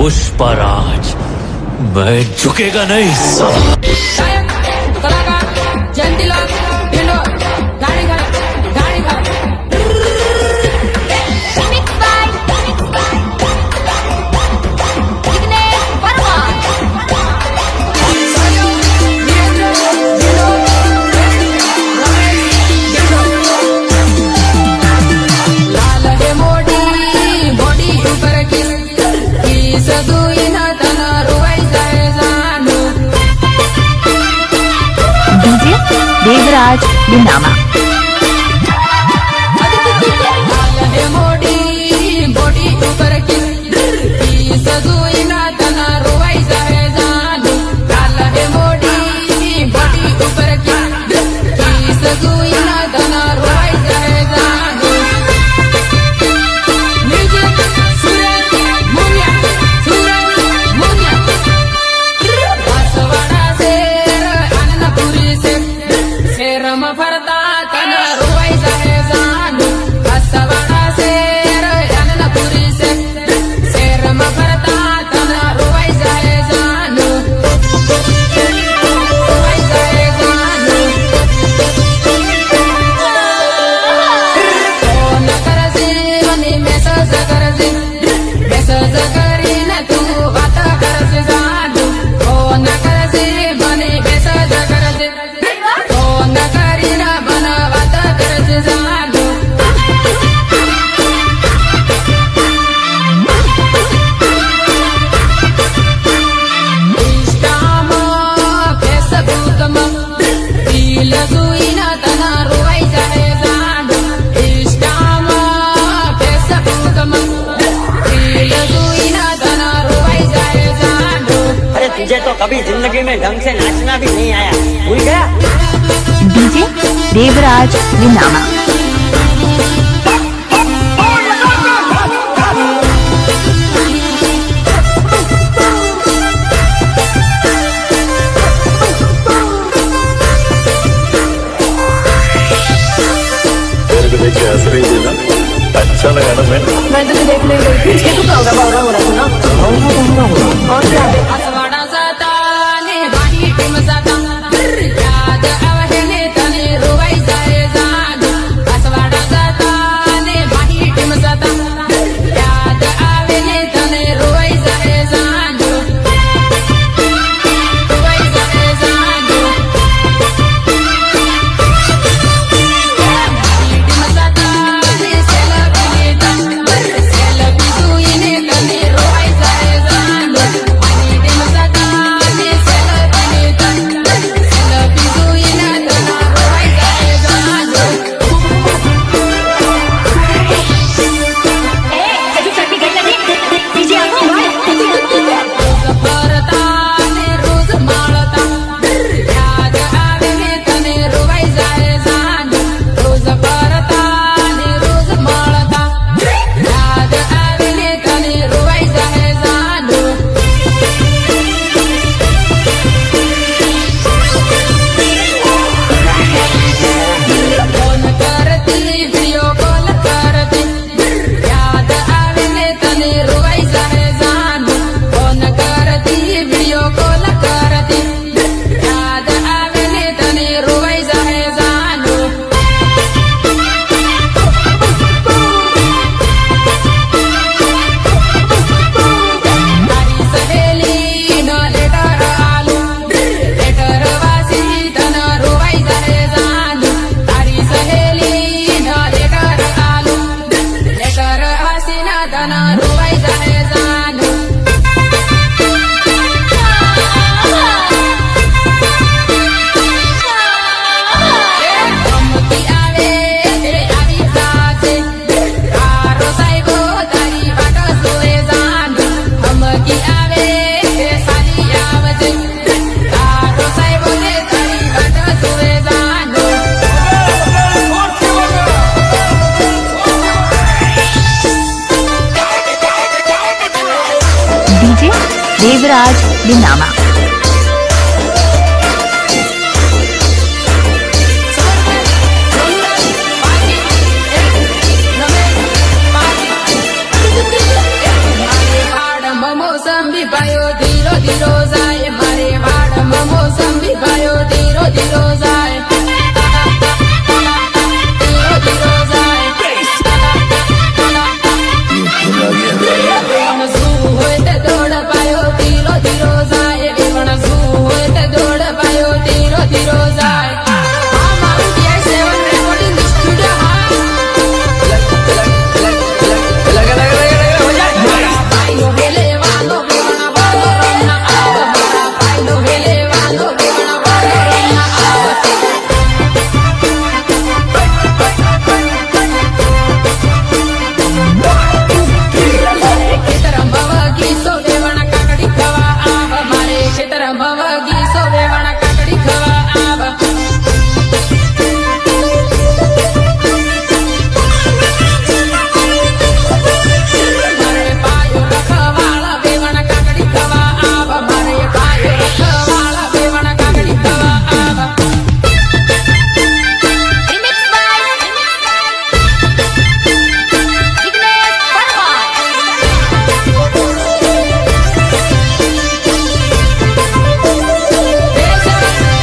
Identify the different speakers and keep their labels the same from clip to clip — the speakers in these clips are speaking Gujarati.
Speaker 1: पुष्पराज मैं झुकेगा नहीं साला।
Speaker 2: कलाकार जयंतीलाल ढिंडोर गाड़ी
Speaker 3: देवराज बिनामा
Speaker 4: तुझे तो कभी जिंदगी में ढंग से नाचना भी नहीं आया, भूल गया।
Speaker 3: डीजे देवराज बिनामा
Speaker 5: अच्छा लगा ना मैं
Speaker 2: तो देखने गई थी इसके तो होगा बावरा हो रहा था ना और क्या असवाड़ा जाता ने बाही टीम जाता याद आवे ने तने रोवाई जाए जान असवाड़ा जाता ने बाही टीम जाता याद आवे ने तने रोवाई जाए जान रोवाई जाए जान टीम जाता ने
Speaker 3: देवराज बिनामा
Speaker 2: Vamos મોસંબી ભાઈઓ ધીરો ધીરો જાય મારે વાડમાં મોસંબી ભાઈઓ ધીરો ધીરો જાય ધીરો ધીરો જાય વેવણ શું હોય તે દોડ પાયો ધીરો ધીરો જાય વેવણ શું હોય તે દોડ પાયો ધીરો ધીરો જાય આ મારું DI7 રેકોર્ડિંગ સ્ટુડિયો હા પાયલો વેલે વાલો વેવણ વાલો રમના આવ મારા પાયલો વેલે વાલો વેવણ વાલો રમના આવ ખેતરમ ભવગી સો વેવણ કાકડી ખવા આવ મારે ખેતરમ ભવગી સો વેવણ કાકડી ખવા આવ મારે પાયો રખવાળા વેવણ કાકડી ખવા આવ મારે પાયો રખવાળા વેવણ કાકડી ખવા આવ
Speaker 3: Remix by Ignesh Parmar.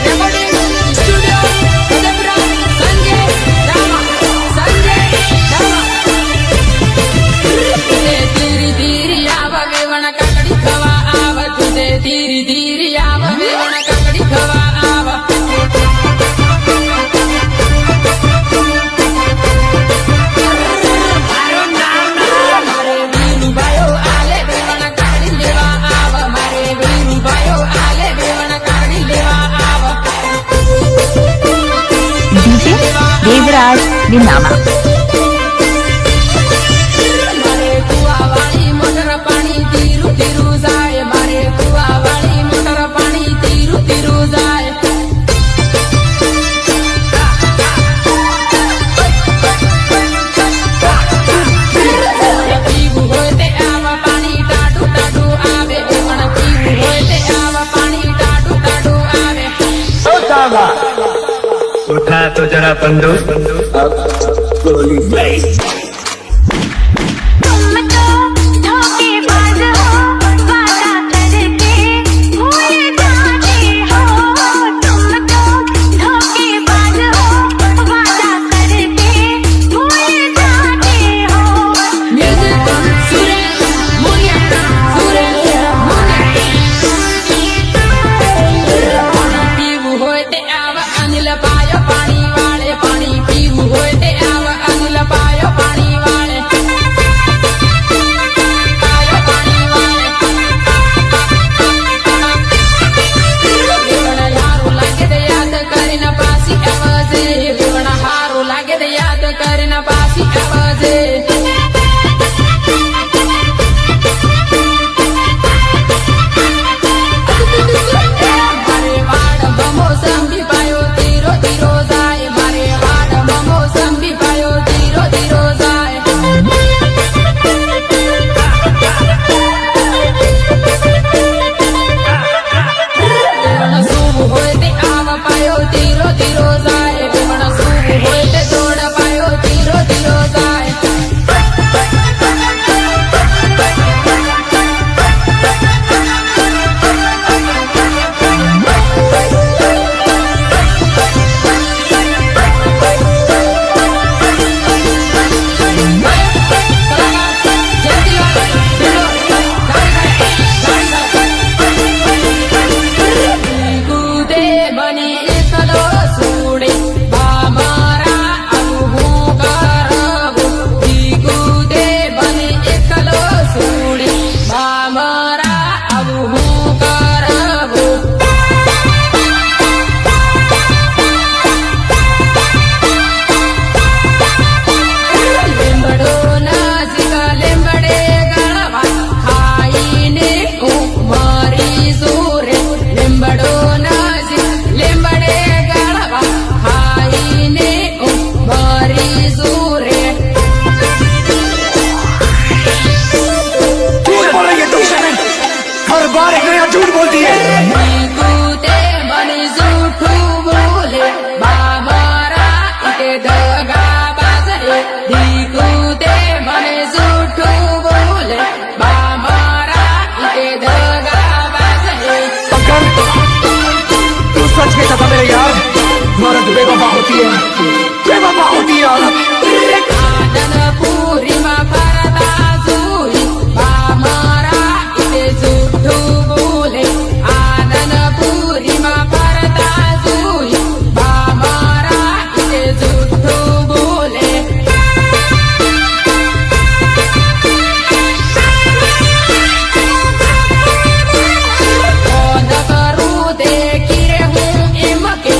Speaker 2: Recording studio Udaypura Sanjay રામા તુને ધીરી ધીરી આવ વેવણ કાકડી ખવા આવ તુને ધીરી ધીરી આવ વેવણ કાકડી ખવા આવ મારે વીરુભાઈઓ આલે વેવણ કાકડી લેવા આવ મારે વીરુભાઈઓ આલે વેવણ કાકડી લેવા આવ
Speaker 3: DJ Devraj Dinama.
Speaker 2: મારે કુવાવાળી મોટર પાણી ધીરું ધીરું જાય મારે કુવાવાળી મોટર પાણી ધીરું ધીરું જાય પીવું હોય તે આવા પાણી ટાઢું ટાઢું આવે પણ પીવું હોય તે આવા પાણી ટાઢું ટાઢું આવે
Speaker 5: उठा तो जरा बंदो
Speaker 3: तुम तो धोखेबाज हो वादा करके भूल जाते हो तुम तो धोखेबाज हो वादा करके भूल जाते हो
Speaker 2: મ્યુઝિક સુરેશ મુનિયા પીવું હોય તે આવા અનિલ પાયો પાણી વાળે પાણી પીવું હોય તે આવા અનિલ પાયો પાણી વાળે પાયો પાણી વાળે વેવણ હારું લાગે તે યાદ કરીને પાછી આવજે વેવણ હારું લાગે તે યાદ કરીને પાછી આવજે મારે વાડમાં મોસંબી પાયો ધીરો ધીરો જાય મારે વાડમાં મોસંબી પાયો ધીરો ધીરો જાય વેવણ શું હોય તે આવ પાયો ધીરો ધીરો જાય વેવણ શું હોય તે દોડ પાયો ધીરો ધીરો જાય કૂદે બની એકલો સુડે મારા આવું હું કરવું કૂદે બની એકલો સુડે મારા આવું હું કરવું લીંબડો નજીક લીંબડે ગળવા ખાઈને હું મરી સુરે લીંબડો નજીક લીંબડે ગળવા ખાઈને હું મરી સુરે
Speaker 5: हर बार एक नया झूठ बोलती है
Speaker 2: કૂદે બની જૂઠું બોલે બાબરા ઇતે દગા બાજરે કૂદે બને જૂઠું બોલે બાબરા ઇતે
Speaker 5: होती है बेवफा होती है औरत
Speaker 2: આનંદપુરીમાં ફરતા જોઈ મારા ઈતે જૂઠું બોલે આનંદપુરીમાં ફરતા જોઈ મારા ઈતે જૂઠું બોલે ફોન કરું તે કિરે હું એમ કે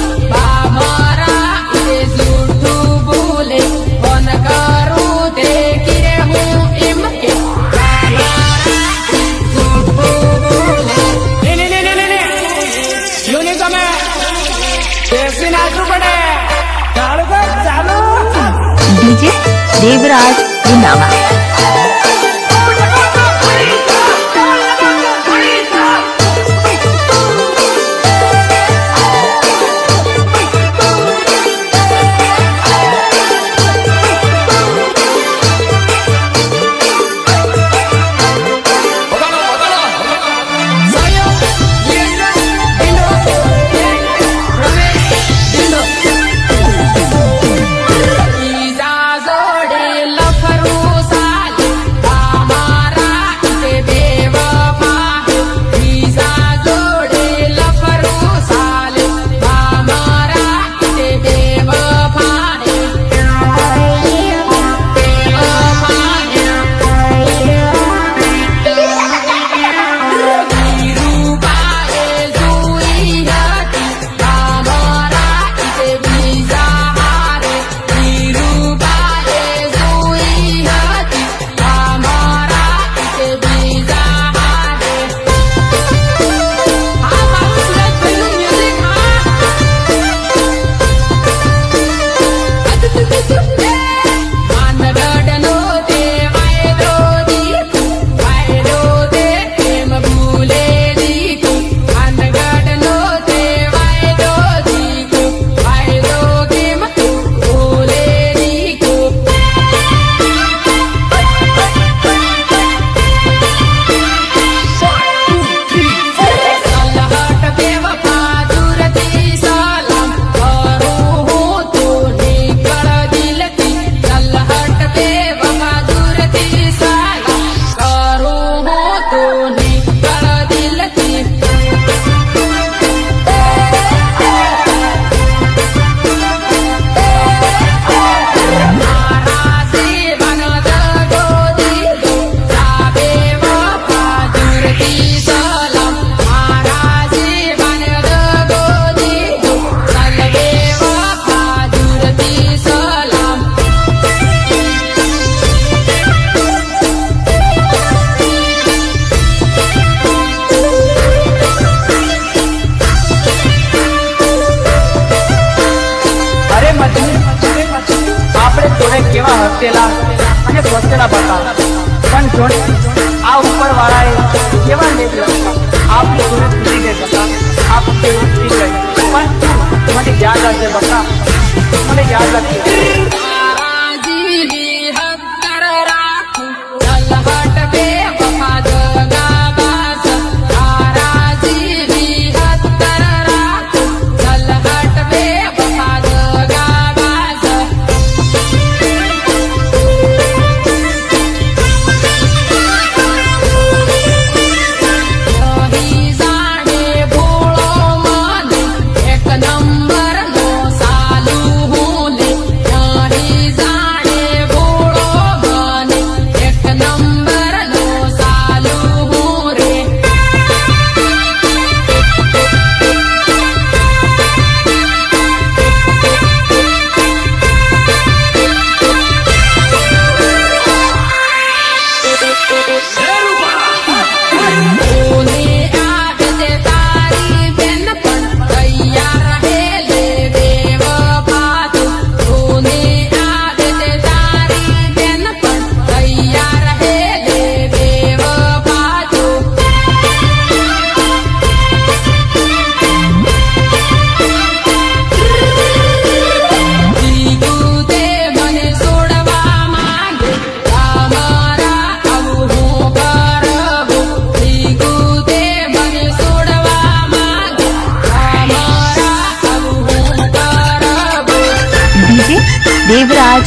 Speaker 2: મારા ઈતે જૂઠું બોલે ફોન કરું તે કિરે હું એમ કે
Speaker 5: क्यों नहीं समय कैसे नाचू पड़े चालू कर चालू
Speaker 6: डीजे देवराज इंदावा
Speaker 2: ઈજા જોડે લફરું સાલે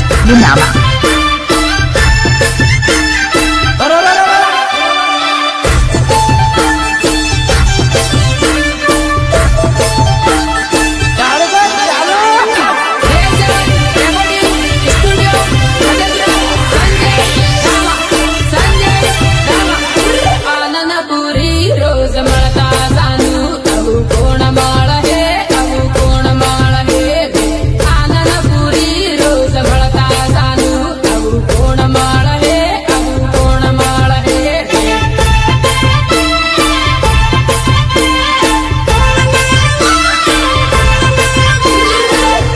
Speaker 6: ये नामा
Speaker 2: आनंदपुरी रोज मळता जाणू अगु कोण माळ हे अगु कोण माळ हे आनंदपुरी रोज मळता जाणू अगु कोण माळ हे अगु कोण माळ हे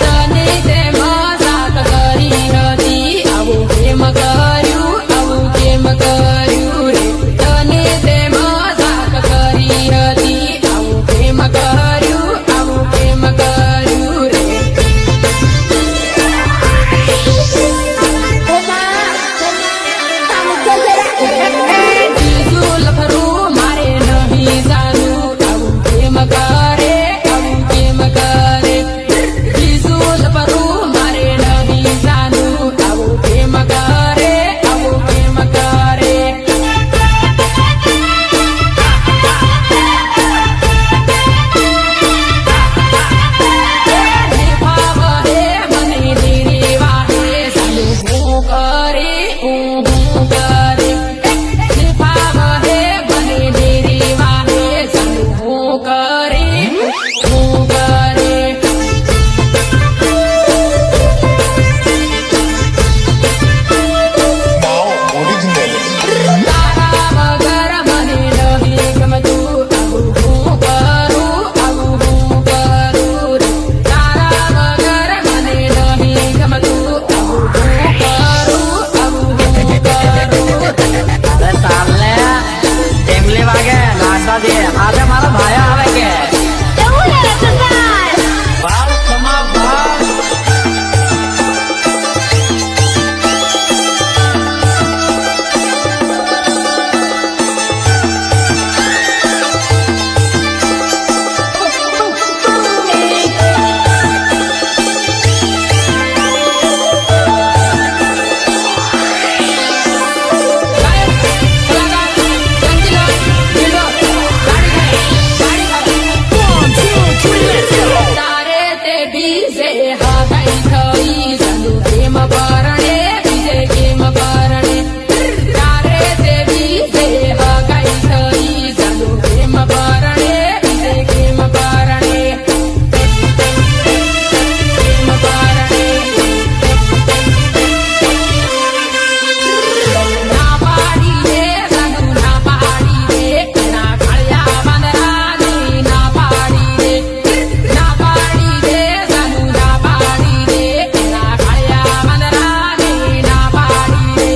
Speaker 2: तने ते मजाक करी હતી આવું કેમ કર્યું આવું કેમ કર્યું રે તને તે મજાક કરી હતી આવું કેમ કર્યું આવું કેમ કર્યું રે બીજું લફરું મારે નહીં જાણવું આવું કેમ કરે આવું કેમ કરે બીજું લફરું મારે નહીં જાણવું આવું કેમ કરે આવું કેમ કરે ભાવ હે મને દેરી વાહે સાલું હું કરે હું કરે ભાવ હે મને દેરી વાહે સાલું હું કરે હું કરે તારા વગર મને નહીં ગમતું આવું હું કરું આવું હું કરું રે તારા વગર મને નહીં ગમતું આવું હું કરું આવું હું કરું
Speaker 4: અરે સાલે ટેમલી વાગે નાસ્તા દે આજે મારા ભાઈ આવે કે
Speaker 3: એવું ને રસદાર
Speaker 5: બાળ તમા બાળ
Speaker 2: તારે તે બીજે હગાઈ થઈ સાલું કેમ પરણે બીજે કેમ પરણે તારે તે બીજે હગાઈ થઈ સાલું કેમ પરણે બીજે કેમ પરણે કેમ પરણે ના પાડી દે સાલું ના પાડી દે ના કાળિયા વાંદરાની ના પાડી દે ના પાડી દે સાલું ના પાડી દે ના કાળિયા વાંદરાની ના પાડી દે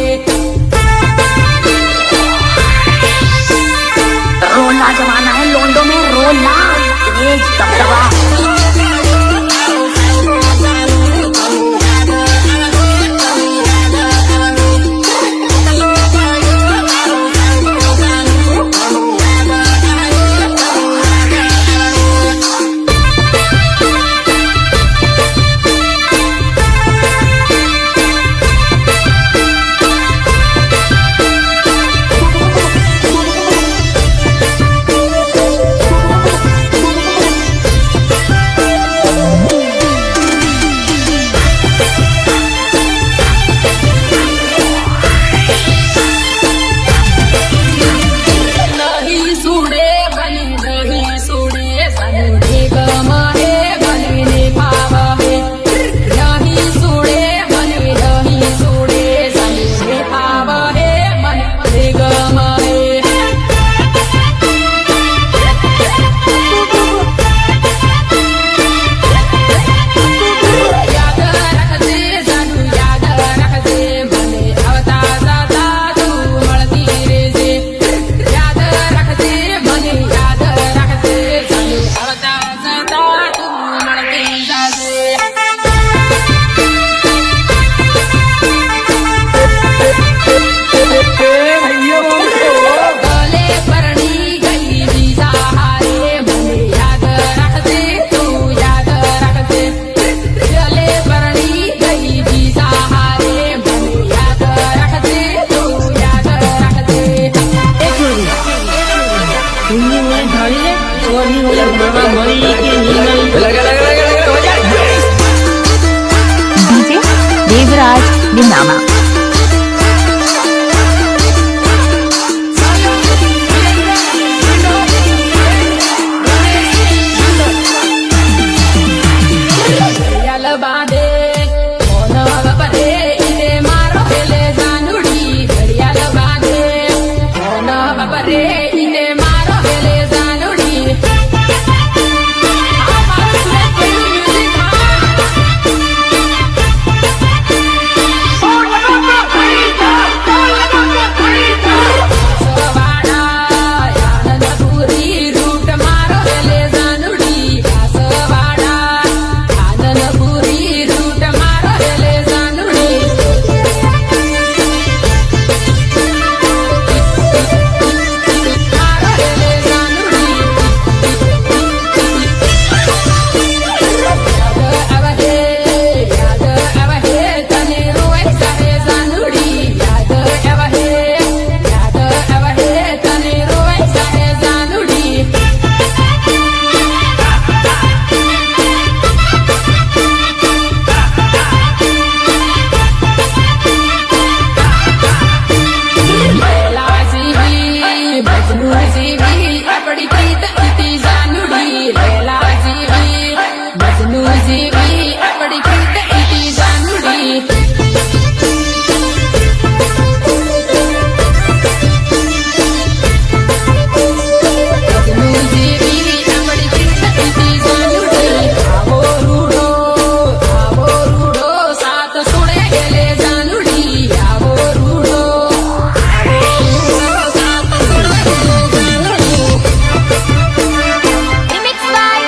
Speaker 6: रोलना जमाना है लोंडो में रोलना तेज दबदबा
Speaker 3: DJ Devraj Dinama.
Speaker 2: ઘડિયાળ બાંધે મોન બપરે ઈને મારો પેલે જાનુડી ઘડિયાળ બાંધે મોન બપરે ઈને મારો પેલે જાનુડી આ મારું સુરત પેલું મ્યુઝિક સવાડા આનંદપુરી રૂટ મારો પેલે જાનુડી સવાડા આનંદપુરી રૂટ મારો પેલે જાનુડી મારો પેલે જાનુડી યાદ આવે તને રોય સારે જાનુડી યાદ આવે તને રોય સારે જાનુડી લેલા જીવી મજનુ જીવી આપડી પ્રીત ઇતિ જાનુડી લેલા જીવી મજનુ જીવી આપડી પ્રીત ઇતિ જાનુડી મજનુ જીવી આપડી પ્રીત ઇતિ જાનુડી આવો રૂડો સાત સુણે ગેલે જાનુડી આવો રૂડો સાત સુણે ગેલે જાનુડી
Speaker 3: Remix by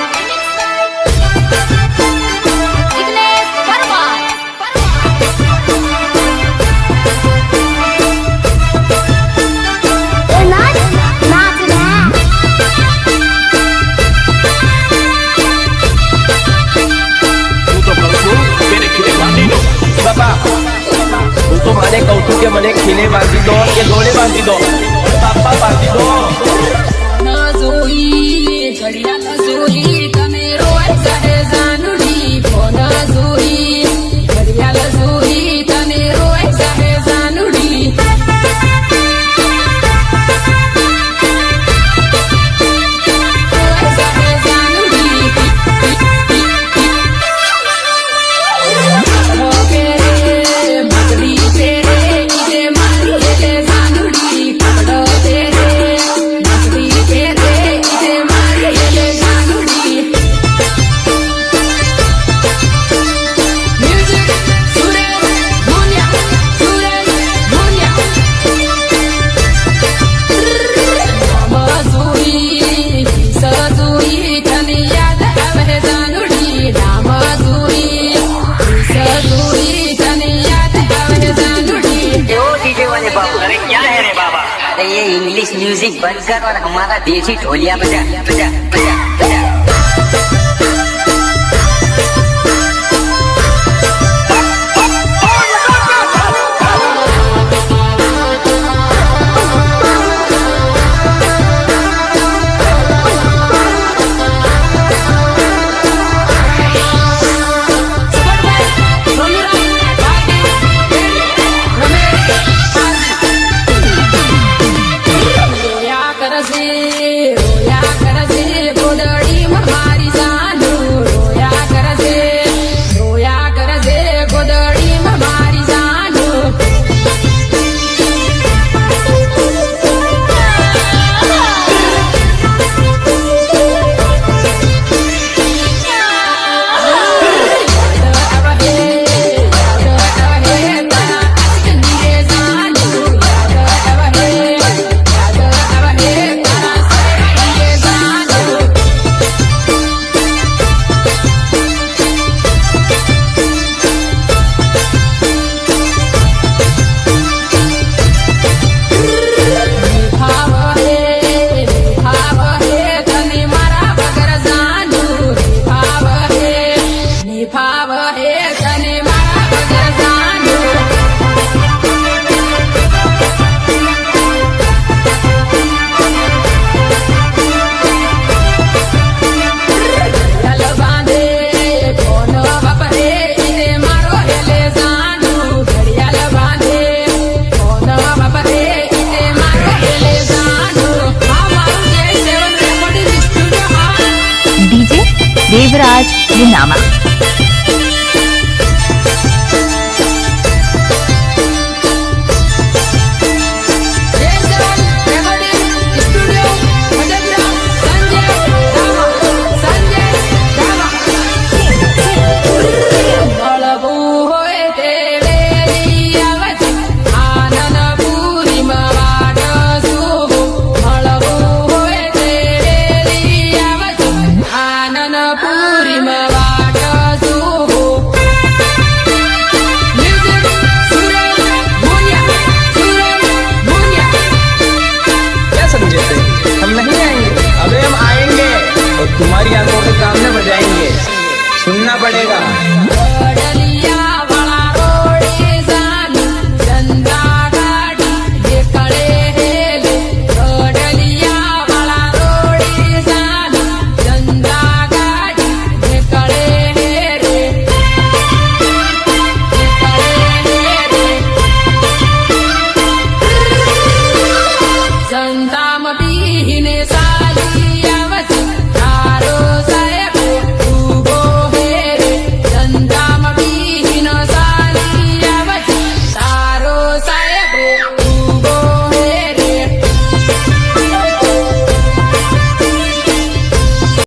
Speaker 3: Ignesh Verma. એ નાચ નાચ ને
Speaker 5: હું તો કહું છું તેને ખીલે બાંધી દો બાપા હું તો માને કહું છું કે મને ખીલે બાંધી દો કે દોડે બાંધી દો બાપા બાંધી દો
Speaker 2: ન જોઈ ઘડિયાળ જોઈ તમે રોય સારે જાનુડી ફોન જોઈ ઘડિયાળ જોઈ તમે રોય સારે જાનુડી રોય સારે જાનુડી પેરે મગડી પેરે ઈને મારી એટલે જાનુડી કપડો પેરે મગડી પેરે ઈને મારી એટલે જાનુડી મ્યુઝિક સુરેશ ભુનિયા જોઈ સજોઈ તને યાદ આવે જાનુડી નામ જોઈ સજોઈ તને યાદ આવે જાનુડી
Speaker 6: वो डीजे वाले बाबू अरे क्या है रे बाबा अरे ये इंग्लिश म्यूजिक बंद कर और हमारा देसी ढोलिया बजा बजा बजा बजा
Speaker 2: રોયા કરશે ગોદડી મારી જાનુ રોયા કરશે ગોદડી મારી જાનુ યાદ આવે તારા
Speaker 3: દેવરાજ નિનામા